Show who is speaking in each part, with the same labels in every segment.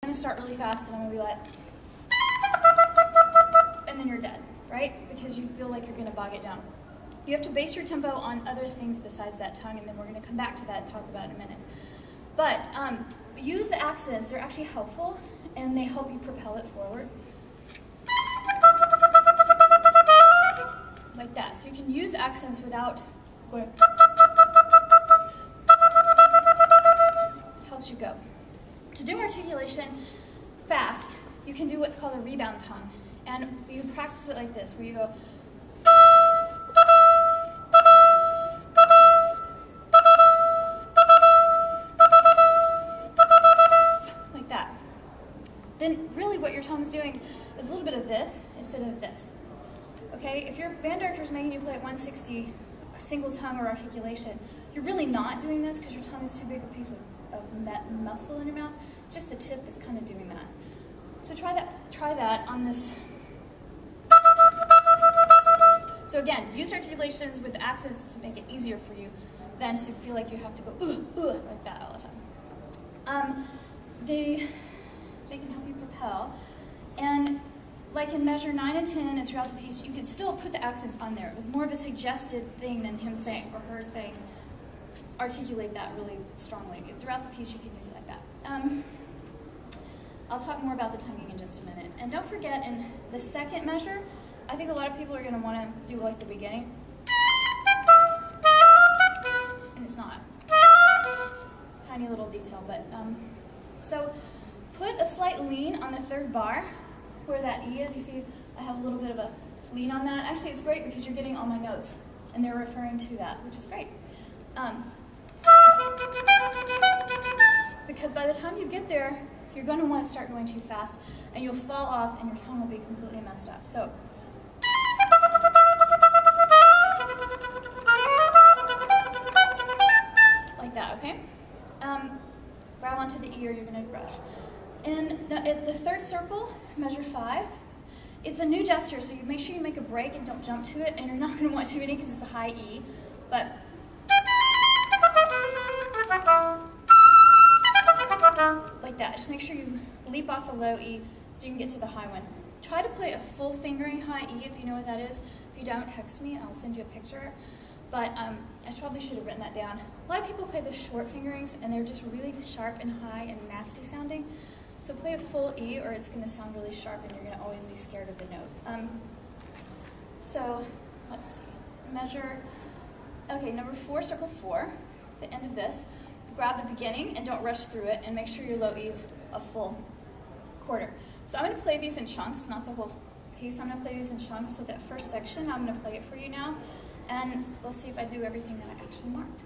Speaker 1: going to start really fast and I'm going to be like, and then you're dead, right? Because you feel like you're going to bog it down. You have to base your tempo on other things besides that tongue, and then we're going to come back to that and talk about it in a minute. But use the accents. They're actually helpful, and they help you propel it forward. Like that. So you can use the accents without going. It helps you go. To do articulation fast, you can do what's called a rebound tongue. And you practice it like this, where you go. Like that. Then really what your tongue's doing is a little bit of this instead of this. Okay, if your band director is making you play at 160, a single tongue or articulation, you're really not doing this because your tongue is too big a piece of muscle in your mouth. It's just the tip that's kind of doing that. So try that on this. So again, use articulations with the accents to make it easier for you than to feel like you have to go like that all the time. They can help you propel. And like in measure 9 and 10 and throughout the piece, you could still put the accents on there. It was more of a suggested thing than him saying or her saying, articulate that really strongly. Throughout the piece, you can use it like that. I'll talk more about the tonguing in just a minute. And don't forget, in the second measure, I think a lot of people are going to want to do like the beginning. And it's not. Tiny little detail, but so put a slight lean on the third bar where that E is. You see I have a little bit of a lean on that. Actually, it's great because you're getting all my notes and they're referring to that, which is great. Because by the time you get there, you're going to want to start going too fast and you'll fall off and your tongue will be completely messed up. So like that, okay? Grab onto the ear, you're going to brush. And the third circle, measure 5, it's a new gesture, so you make sure you make a break and don't jump to it, and you're not going to want too many because it's a high E, but like that. Just make sure you leap off a low E so you can get to the high one. Try to play a full fingering high E if you know what that is. If you don't, text me and I'll send you a picture. But I probably should have written that down. A lot of people play the short fingerings and they're just really sharp and high and nasty sounding. So play a full E or it's going to sound really sharp and you're going to always be scared of the note. So let's see. Measure, okay, number 4, circle 4, the end of this. Grab the beginning and don't rush through it and make sure your low E is a full quarter. So I'm going to play these in chunks, not the whole piece. I'm going to play these in chunks. So that first section, I'm going to play it for you now. And let's see if I do everything that I actually marked.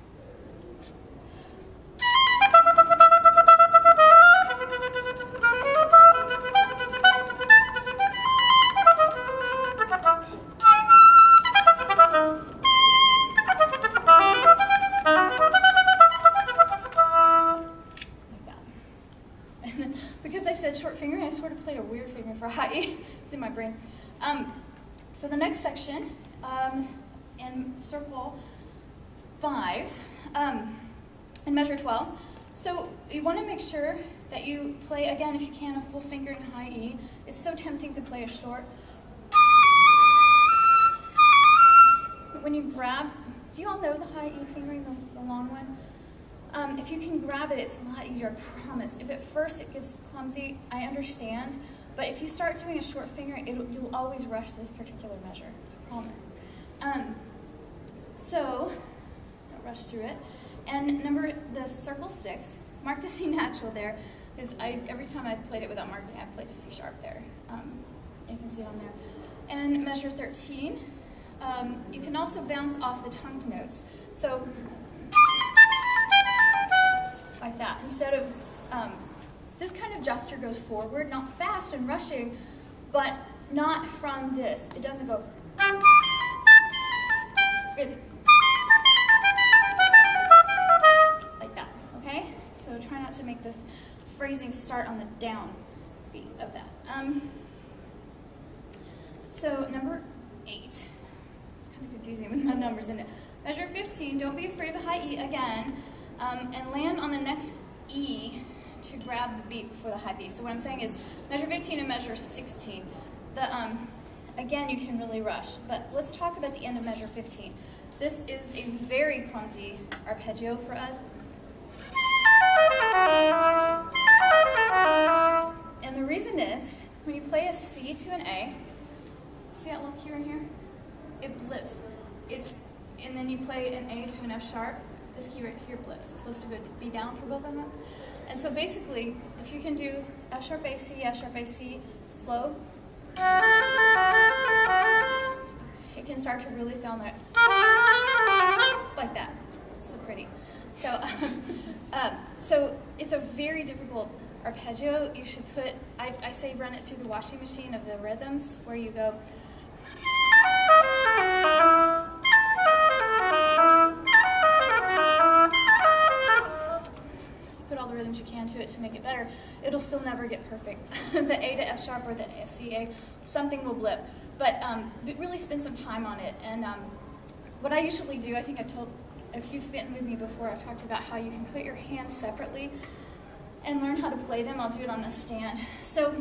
Speaker 1: Because I said short finger, I sort of played a weird finger for high E. It's in my brain. So the next section, in circle 5, in measure 12. So you want to make sure that you play, again, if you can, a full fingering high E. It's so tempting to play a short. But when you grab, do you all know the high E fingering, the long one? If you can grab it, it's a lot easier, I promise. If at first it gets clumsy, I understand. But if you start doing a short finger, you'll always rush this particular measure, I promise. So, don't rush through it. And the circle 6, mark the C natural there, because every time I've played it without marking, I've played a C sharp there. You can see it on there. And measure 13, you can also bounce off the tongued notes. So, like that. Instead of, this kind of gesture goes forward, not fast and rushing, but not from this. It doesn't go, it's like that, okay? So try not to make the phrasing start on the down beat of that. So number 8, it's kind of confusing with my numbers in it. Measure 15, don't be afraid of a high E again, and land on the next E to grab the beat before the high B. So what I'm saying is measure 15 and measure 16. Again, you can really rush, but let's talk about the end of measure 15. This is a very clumsy arpeggio for us. And the reason is, when you play a C to an A, see that little key right here? It blips. And then you play an A to an F sharp, this key right here blips. It's supposed to be down for both of them. And so basically, if you can do F sharp A C, F sharp A C, slow, it can start to really sound like that. It's so pretty. So, so it's a very difficult arpeggio. You should put, I say run it through the washing machine of the rhythms, where you go. Put all the rhythms you can to it to make it better. It'll still never get perfect. The A to F sharp or the C A, something will blip. But really spend some time on it. And what I usually do, I think I've told, if you've been with me before, I've talked about how you can put your hands separately and learn how to play them. I'll do it on a stand. So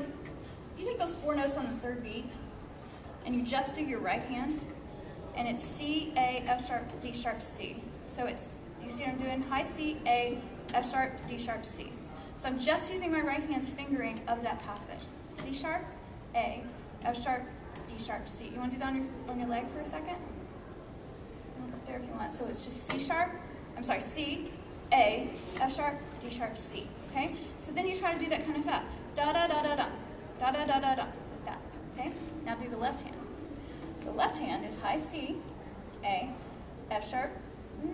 Speaker 1: you take those 4 notes on the 3rd beat, and you just do your right hand, and it's C, A, F sharp, D sharp, C. So it's, you see what I'm doing? High C, A, F sharp, D sharp, C. So I'm just using my right hand's fingering of that passage. C sharp, A, F sharp, D sharp, C. You want to do that on your leg for a second? Up there if you want. So it's just C sharp, I'm sorry, C, A, F sharp, D sharp, C. Okay? So then you try to do that kind of fast. Da da da da da. Da da da da da. Like that. Okay? Now do the left hand. So left hand is high C, A, F sharp,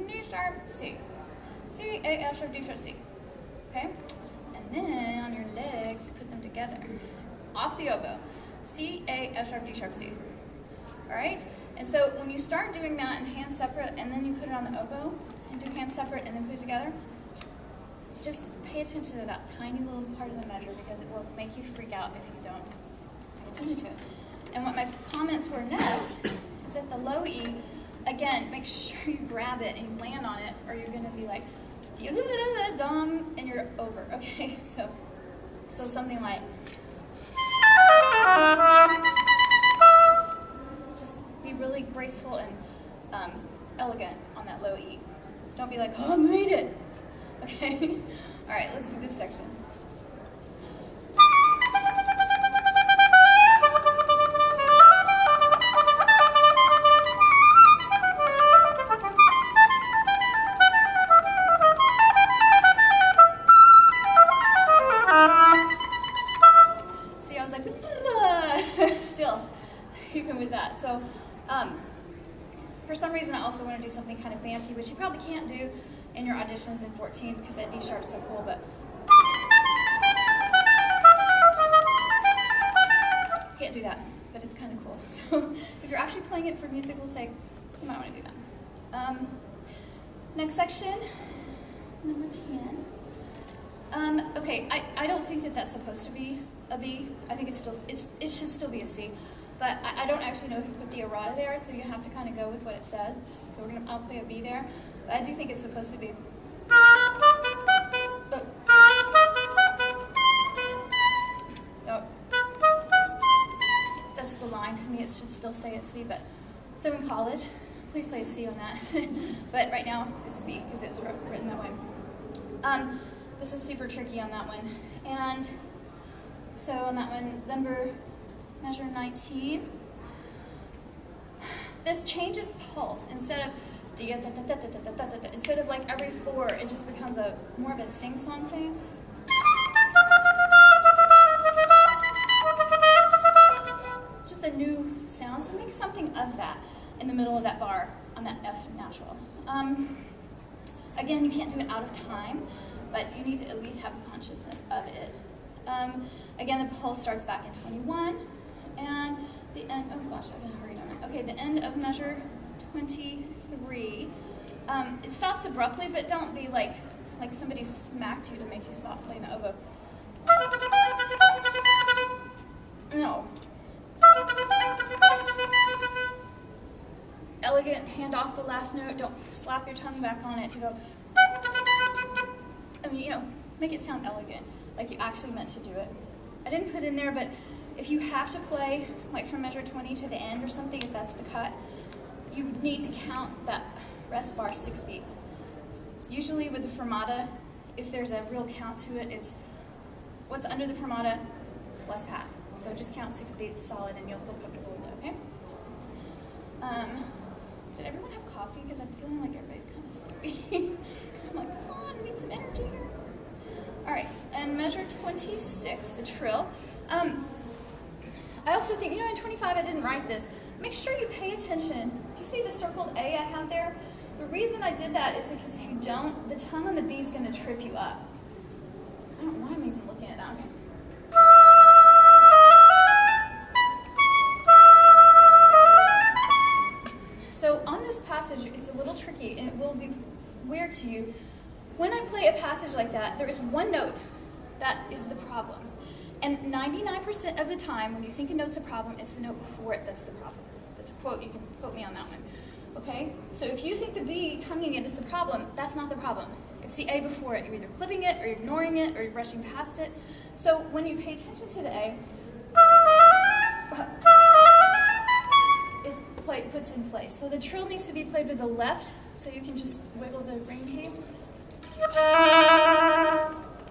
Speaker 1: D sharp, C. C, A, F sharp, D sharp, C. Okay? And then on your legs, you put them together. Off the oboe. C, A, F sharp, D sharp, C. Alright? And so when you start doing that in hands separate, and then you put it on the oboe, and do hands separate, and then put it together, just pay attention to that tiny little part of the measure, because it will make you freak out if you don't pay attention to it. And what my comments were next is that the low E, again, make sure you grab it and you land on it, or you're going to be like, dum, and you're over. Okay, so something like, just be really graceful and elegant on that low E. Don't be like, oh, I made it. Okay, all right, let's do this section. See, I was like, still, even with that. So, for some reason, I also want to do something kind of fancy, which you probably can't do in your auditions in 14 because that D sharp's so cool, but can't do that, but it's kind of cool. So if you're actually playing it for musical sake, you might want to do that. Next section, number 10. Okay, I don't think that that's supposed to be a B. I think it should still be a C. But I don't actually know who put the errata there, so you have to kind of go with what it says. So I'll play a B there. But I do think it's supposed to be. Oh. That's the line to me. It should still say a C. But so in college, please play a C on that. But right now it's a B because it's written that way. This is super tricky on that one. And so on that one, measure 19. This changes pulse. Instead of instead of like every 4, it just becomes more of a sing-song thing. Just a new sound. So make something of that in the middle of that bar on that F natural. Again, you can't do it out of time, but you need to at least have consciousness of it. Again, the pulse starts back in 21. And the end, oh gosh, I gotta hurry on that. Okay, the end of measure 23. It stops abruptly, but don't be like somebody smacked you to make you stop playing the oboe. No. Elegant, hand off the last note. Don't slap your tongue back on it to go. I mean, make it sound elegant. like you actually meant to do it. I didn't put in there, but if you have to play like from measure 20 to the end or something, if that's the cut, you need to count that rest bar 6 beats. Usually with the fermata, if there's a real count to it, it's what's under the fermata plus half. So just count 6 beats solid and you'll feel comfortable with it, okay? Did everyone have coffee? Because I'm feeling like everybody's kind of sleepy. I'm like, come on, I need some energy here. All right, and measure 26, the trill. I also think, you know, in 25 I didn't write this. Make sure you pay attention. Do you see the circled A I have there? The reason I did that is because if you don't, the tongue on the B is going to trip you up. I don't know why I'm even looking at that. Okay. So on this passage, it's a little tricky and it will be weird to you. When I play a passage like that, there is one note that is the problem. And 99% of the time, when you think a note's a problem, it's the note before it that's the problem. That's a quote, you can quote me on that one. Okay? So if you think the B, tonguing it, is the problem, that's not the problem. It's the A before it. You're either clipping it, or you're ignoring it, or you're brushing past it. So when you pay attention to the A, it puts in place. So the trill needs to be played with the left, so you can just wiggle the ring key.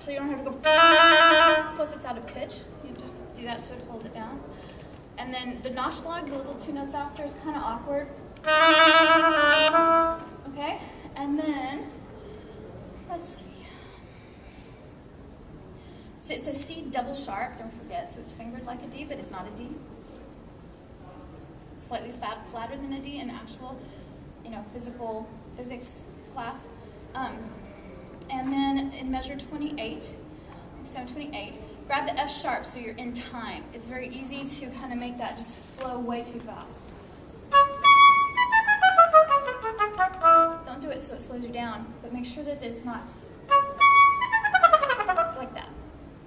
Speaker 1: So you don't have to go, plus it's out of pitch. You have to do that so it holds it down. And then the Nachschlag, the little 2 notes after, is kind of awkward. Okay? And then, let's see. So it's a C double sharp, don't forget. So it's fingered like a D, but it's not a D. It's slightly flatter than a D in actual, you know, physics class. And then in measure 28, so 28, grab the F sharp so you're in time. It's very easy to kind of make that just flow way too fast. Don't do it so it slows you down, but make sure that it's not like that.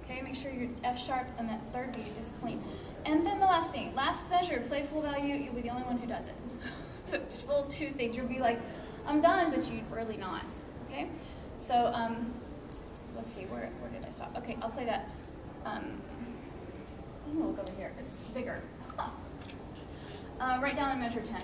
Speaker 1: Okay, make sure your F sharp and that third beat is clean. And then the last thing, last measure, play full value, you'll be the only one who does it. Full 2 things, you'll be like, I'm done, but you're really not. Okay? So, let's see, where did I stop? Okay, I'll play that. I'm gonna look over here, it's bigger. Right down in measure 10.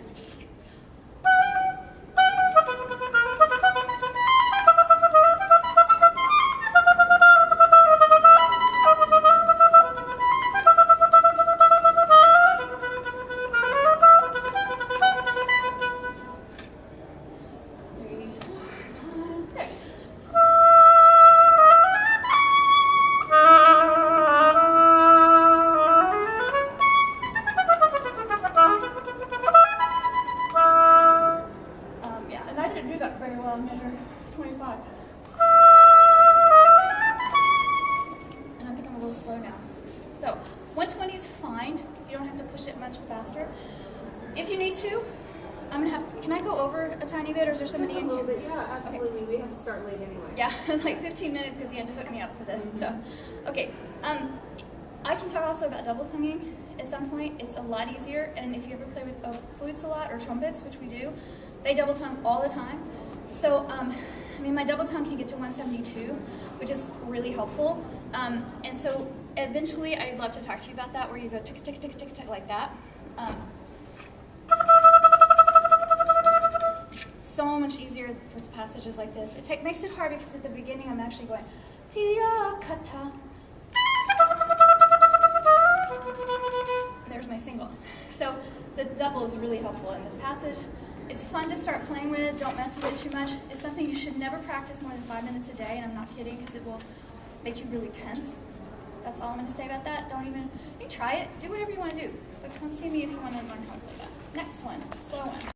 Speaker 1: Measure 25. And I think I'm a little slow now. So 120 is fine. You don't have to push it much faster. If you need to, I'm gonna have to, can I go over a tiny bit, or is there somebody in here?
Speaker 2: Bit, yeah, absolutely. Okay. We have to start late anyway.
Speaker 1: Yeah, like 15 minutes because he had to hook me up for this. So, okay. I can talk also about double tonguing at some point. It's a lot easier, and if you ever play with flutes a lot or trumpets, which we do, they double tongue all the time. So, I mean, my double tongue can get to 172, which is really helpful. And so, eventually, I'd love to talk to you about that, where you go tick, tick, tick, tick, tick, like that. So much easier for passages like this. It makes it hard because at the beginning, I'm actually going tia kata. There's my single. So, the double is really helpful in this passage. It's fun to start playing with. Don't mess with it too much. It's something you should never practice more than 5 minutes a day, and I'm not kidding, because it will make you really tense. That's all I'm going to say about that. Don't even, you try it. Do whatever you want to do. But come see me if you want to learn how to play that. Next one, slow one.